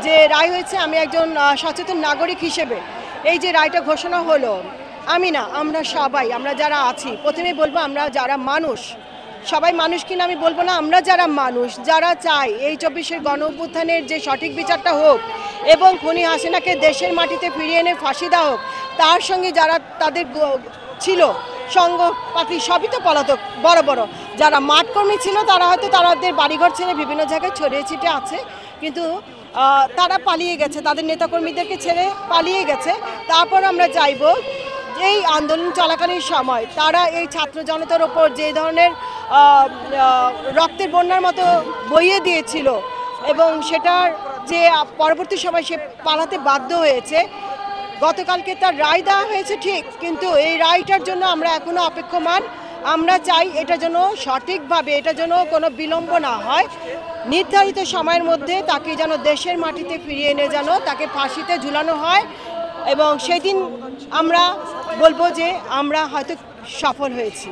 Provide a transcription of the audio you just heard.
যে রায় হয়েছে, আমি একজন সচেতন নাগরিক হিসেবে এই যে রায়টা ঘোষণা হলো, আমি না, আমরা সবাই, আমরা যারা আছি, প্রথমেই বলবো আমরা যারা মানুষ, সবাই মানুষ কিনা আমি বলবো না, আমরা যারা মানুষ, যারা চাই এই 24-এর গণ অভ্যুত্থানের যে সঠিক বিচারটা হোক এবং খুনি হাসিনাকে দেশের মাটিতে ফিরিয়ে এনে ফাঁসি দেওয়া হোক, তার সঙ্গে যারা তাদের ছিল সঙ্গপাতি, সবই তো পলাতক, বড় বড় যারা মাঠকর্মী ছিল তারা হয়তো তাদের বাড়িঘর ছেড়ে বিভিন্ন জায়গায় ছড়িয়ে ছিটে আছে, কিন্তু তারা পালিয়ে গেছে, তাদের নেতাকর্মীদেরকে ছেড়ে পালিয়ে গেছে। তারপর আমরা চাইব এই আন্দোলন চলাকালীন সময় তারা এই ছাত্র জনতার ওপর যে ধরনের রক্তের বন্যার মতো বইয়ে দিয়েছিল এবং সেটার যে পরবর্তী সময় সে পালাতে বাধ্য হয়েছে, গতকালকে তার রায় দেওয়া হয়েছে ঠিক, কিন্তু এই রায়টার জন্য আমরা এখনও অপেক্ষমান। আমরা চাই এটা যেন সঠিকভাবে, এটা যেন কোনো বিলম্ব না হয়, নির্ধারিত সময়ের মধ্যে তাকে যেন দেশের মাটিতে ফিরিয়ে এনে যেন তাকে ফাঁসিতে ঝুলানো হয় এবং সেদিন আমরা বলবো যে আমরা হয়তো সফল হয়েছি।